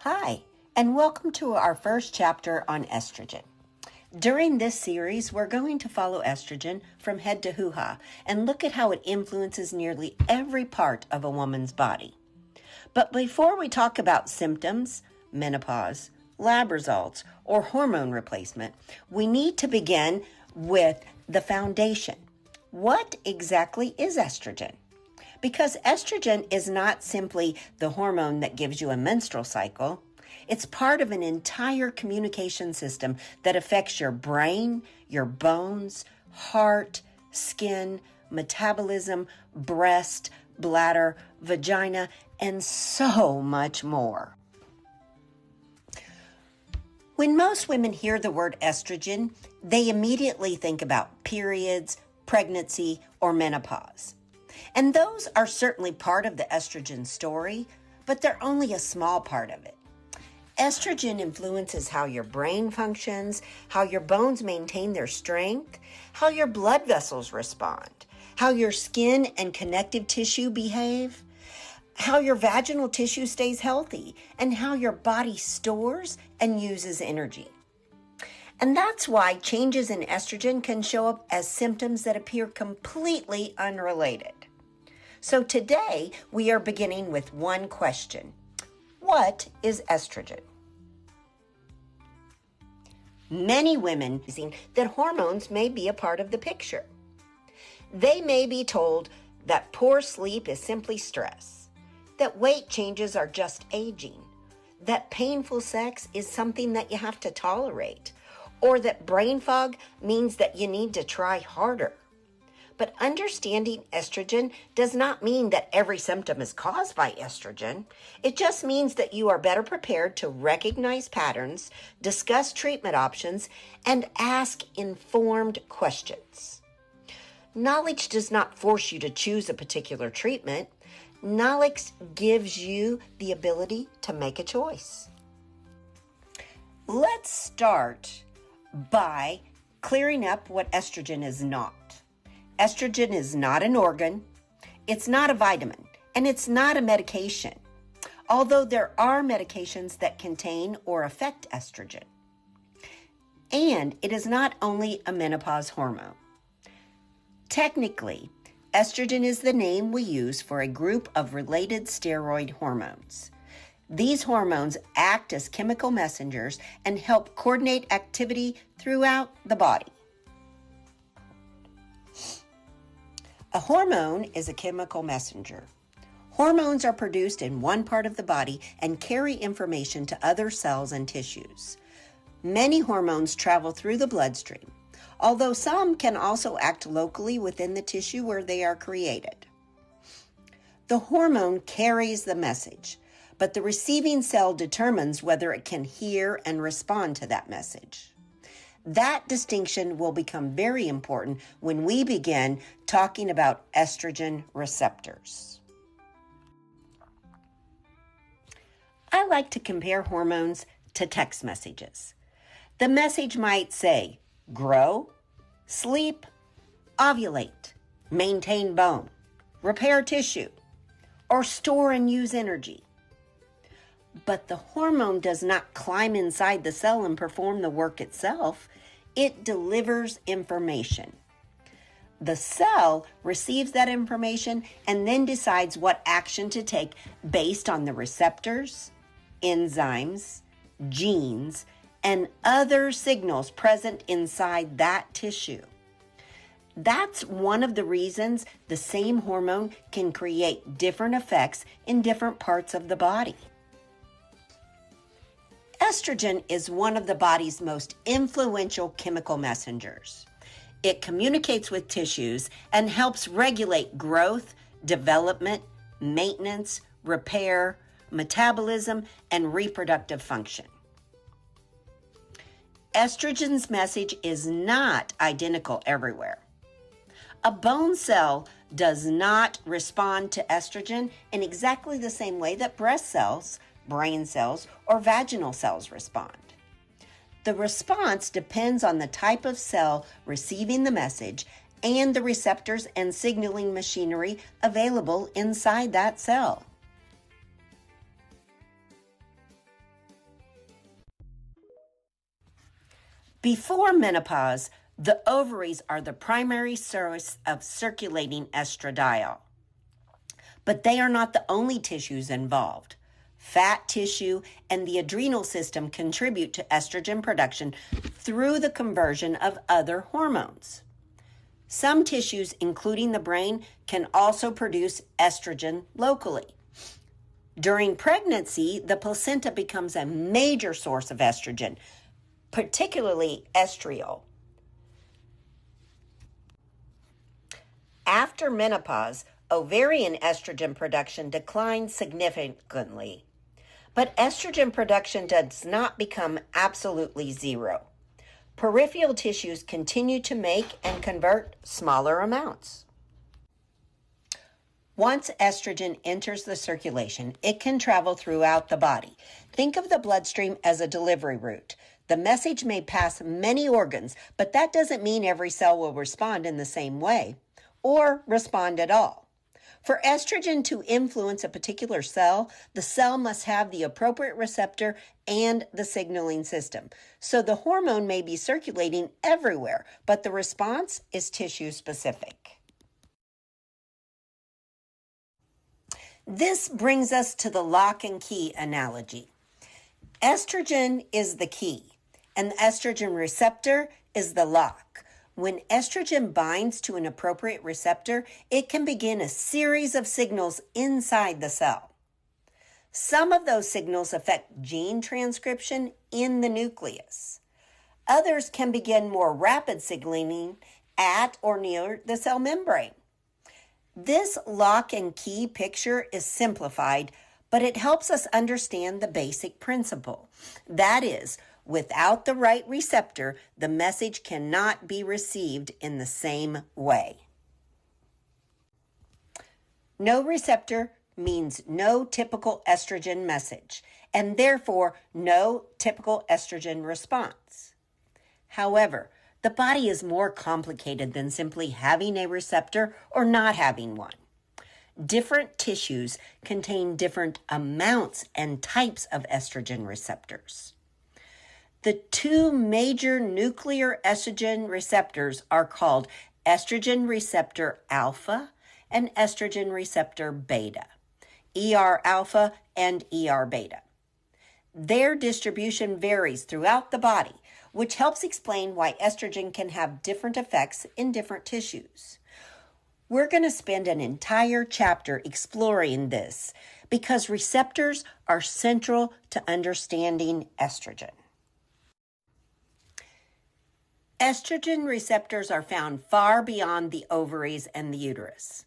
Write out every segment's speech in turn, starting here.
Hi, and welcome to our first chapter on estrogen. During this series, we're going to follow estrogen from head to hoo-ha and look at how it influences nearly every part of a woman's body. But before we talk about symptoms, menopause, lab results, or hormone replacement, we need to begin with the foundation. What exactly is estrogen? Because estrogen is not simply the hormone that gives you a menstrual cycle. It's part of an entire communication system that affects your brain, your bones, heart, skin, metabolism, breast, bladder, vagina, and so much more. When most women hear the word estrogen, they immediately think about periods, pregnancy, or menopause. And those are certainly part of the estrogen story, but they're only a small part of it. Estrogen influences how your brain functions, how your bones maintain their strength, how your blood vessels respond, how your skin and connective tissue behave, how your vaginal tissue stays healthy, and how your body stores and uses energy. And that's why changes in estrogen can show up as symptoms that appear completely unrelated. So today, we are beginning with one question. What is estrogen? Many women think that hormones may be a part of the picture. They may be told that poor sleep is simply stress, that weight changes are just aging, that painful sex is something that you have to tolerate, or that brain fog means that you need to try harder. But understanding estrogen does not mean that every symptom is caused by estrogen. It just means that you are better prepared to recognize patterns, discuss treatment options, and ask informed questions. Knowledge does not force you to choose a particular treatment. Knowledge gives you the ability to make a choice. Let's start by clearing up what estrogen is not. Estrogen is not an organ, it's not a vitamin, and it's not a medication, although there are medications that contain or affect estrogen. And it is not only a menopause hormone. Technically, estrogen is the name we use for a group of related steroid hormones. These hormones act as chemical messengers and help coordinate activity throughout the body. A hormone is a chemical messenger. Hormones are produced in one part of the body and carry information to other cells and tissues. Many hormones travel through the bloodstream, although some can also act locally within the tissue where they are created. The hormone carries the message, but the receiving cell determines whether it can hear and respond to that message. That distinction will become very important when we begin talking about estrogen receptors. I like to compare hormones to text messages. The message might say, grow, sleep, ovulate, maintain bone, repair tissue, or store and use energy. But the hormone does not climb inside the cell and perform the work itself. It delivers information. The cell receives that information and then decides what action to take based on the receptors, enzymes, genes, and other signals present inside that tissue. That's one of the reasons the same hormone can create different effects in different parts of the body. Estrogen is one of the body's most influential chemical messengers. It communicates with tissues and helps regulate growth, development, maintenance, repair, metabolism, and reproductive function. Estrogen's message is not identical everywhere. A bone cell does not respond to estrogen in exactly the same way that breast cells, brain cells, or vaginal cells respond. The response depends on the type of cell receiving the message and the receptors and signaling machinery available inside that cell. Before menopause, the ovaries are the primary source of circulating estradiol. But they are not the only tissues involved. Fat tissue and the adrenal system contribute to estrogen production through the conversion of other hormones. Some tissues, including the brain, can also produce estrogen locally. During pregnancy, the placenta becomes a major source of estrogen, particularly estriol. After menopause, ovarian estrogen production declines significantly. But estrogen production does not become absolutely zero. Peripheral tissues continue to make and convert smaller amounts. Once estrogen enters the circulation, it can travel throughout the body. Think of the bloodstream as a delivery route. The message may pass many organs, but that doesn't mean every cell will respond in the same way or respond at all. For estrogen to influence a particular cell, the cell must have the appropriate receptor and the signaling system. So the hormone may be circulating everywhere, but the response is tissue specific. This brings us to the lock and key analogy. Estrogen is the key, and the estrogen receptor is the lock. When estrogen binds to an appropriate receptor, it can begin a series of signals inside the cell. Some of those signals affect gene transcription in the nucleus. Others can begin more rapid signaling at or near the cell membrane. This lock and key picture is simplified, but it helps us understand the basic principle. That is, without the right receptor, the message cannot be received in the same way. No receptor means no typical estrogen message, and therefore no typical estrogen response. However, the body is more complicated than simply having a receptor or not having one. Different tissues contain different amounts and types of estrogen receptors. The two major nuclear estrogen receptors are called estrogen receptor alpha and estrogen receptor beta, ER alpha and ER beta. Their distribution varies throughout the body, which helps explain why estrogen can have different effects in different tissues. We're going to spend an entire chapter exploring this because receptors are central to understanding estrogen. Estrogen receptors are found far beyond the ovaries and the uterus.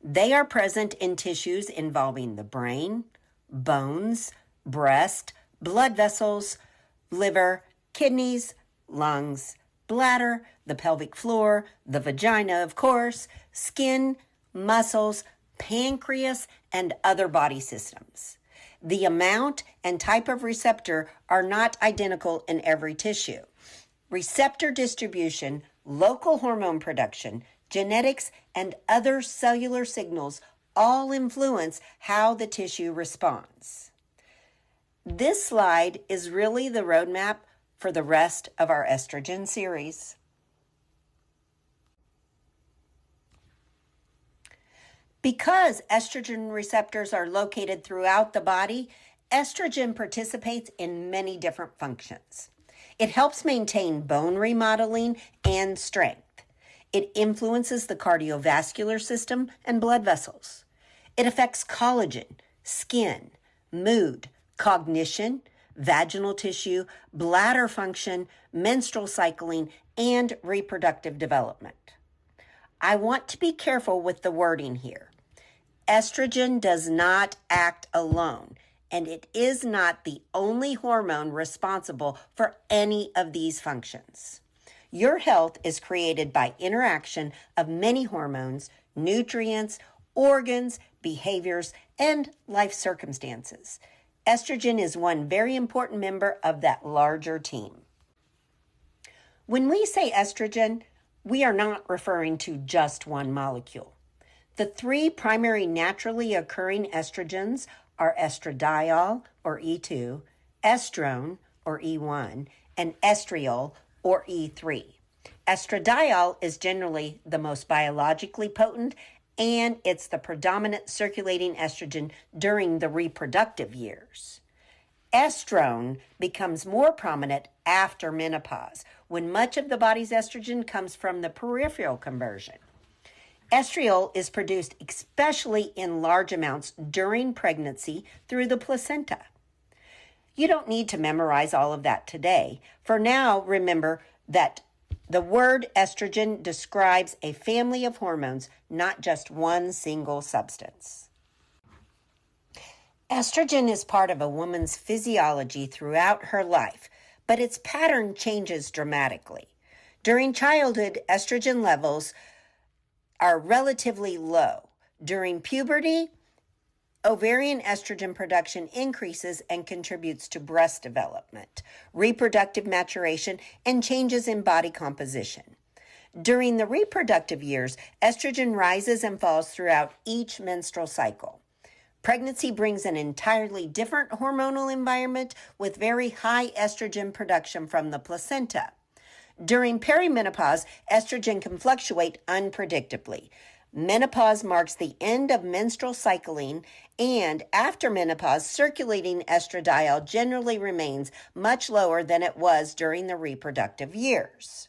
They are present in tissues involving the brain, bones, breast, blood vessels, liver, kidneys, lungs, bladder, the pelvic floor, the vagina, of course, skin, muscles, pancreas, and other body systems. The amount and type of receptor are not identical in every tissue. Receptor distribution, local hormone production, genetics, and other cellular signals all influence how the tissue responds. This slide is really the roadmap for the rest of our estrogen series. Because estrogen receptors are located throughout the body, estrogen participates in many different functions. It helps maintain bone remodeling and strength. It influences the cardiovascular system and blood vessels. It affects collagen, skin, mood, cognition, vaginal tissue, bladder function, menstrual cycling, and reproductive development. I want to be careful with the wording here. Estrogen does not act alone, and it is not the only hormone responsible for any of these functions. Your health is created by interaction of many hormones, nutrients, organs, behaviors, and life circumstances. Estrogen is one very important member of that larger team. When we say estrogen, we are not referring to just one molecule. The three primary naturally occurring estrogens are estradiol, or E2, estrone, or E1, and estriol, or E3. Estradiol is generally the most biologically potent, and it's the predominant circulating estrogen during the reproductive years. Estrone becomes more prominent after menopause, when much of the body's estrogen comes from the peripheral conversion. Estriol is produced especially in large amounts during pregnancy through the placenta. You don't need to memorize all of that today. For now, remember that the word estrogen describes a family of hormones, not just one single substance. Estrogen is part of a woman's physiology throughout her life, but its pattern changes dramatically. During childhood, estrogen levels are relatively low. During puberty, ovarian estrogen production increases and contributes to breast development, reproductive maturation, and changes in body composition. During the reproductive years, estrogen rises and falls throughout each menstrual cycle. Pregnancy brings an entirely different hormonal environment with very high estrogen production from the placenta. During perimenopause, estrogen can fluctuate unpredictably. Menopause marks the end of menstrual cycling, and after menopause, circulating estradiol generally remains much lower than it was during the reproductive years.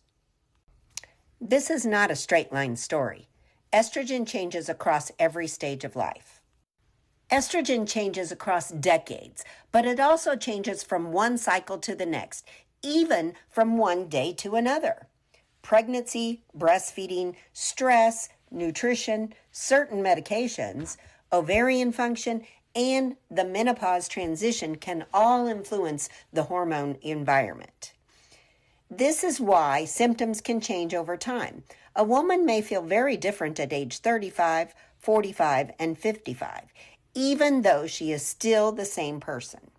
This is not a straight line story. Estrogen changes across every stage of life. Estrogen changes across decades, but it also changes from one cycle to the next, even from one day to another. Pregnancy, breastfeeding, stress, nutrition, certain medications, ovarian function, and the menopause transition can all influence the hormone environment. This is why symptoms can change over time. A woman may feel very different at age 35, 45, and 55, even though she is still the same person.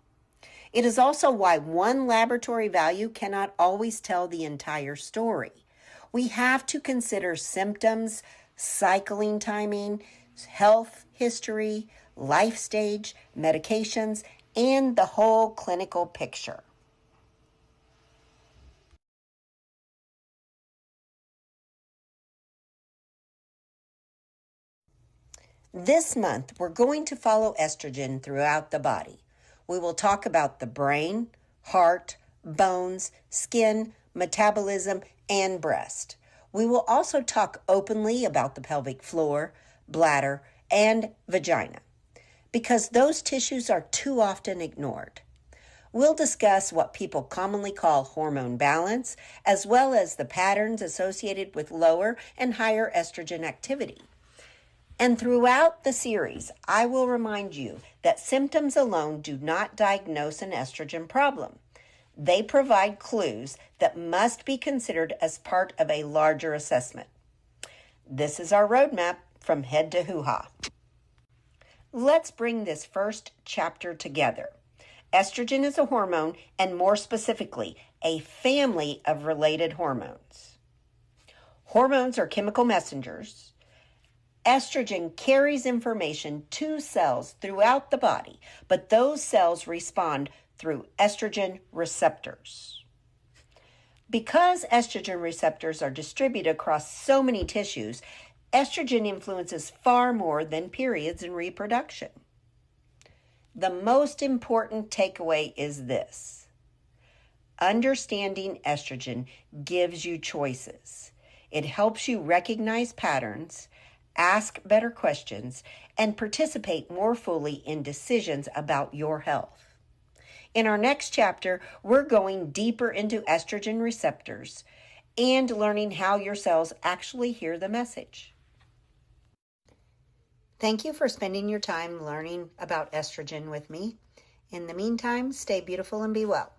It is also why one laboratory value cannot always tell the entire story. We have to consider symptoms, cycling timing, health history, life stage, medications, and the whole clinical picture. This month, we're going to follow estrogen throughout the body. We will talk about the brain, heart, bones, skin, metabolism, and breast. We will also talk openly about the pelvic floor, bladder, and vagina, because those tissues are too often ignored. We'll discuss what people commonly call hormone balance, as well as the patterns associated with lower and higher estrogen activity. And throughout the series, I will remind you that symptoms alone do not diagnose an estrogen problem. They provide clues that must be considered as part of a larger assessment. This is our roadmap from head to hoo-ha. Let's bring this first chapter together. Estrogen is a hormone, and more specifically, a family of related hormones. Hormones are chemical messengers. Estrogen carries information to cells throughout the body, but those cells respond through estrogen receptors. Because estrogen receptors are distributed across so many tissues, estrogen influences far more than periods and reproduction. The most important takeaway is this: understanding estrogen gives you choices. It helps you recognize patterns, ask better questions, and participate more fully in decisions about your health. In our next chapter, we're going deeper into estrogen receptors and learning how your cells actually hear the message. Thank you for spending your time learning about estrogen with me. In the meantime, stay beautiful and be well.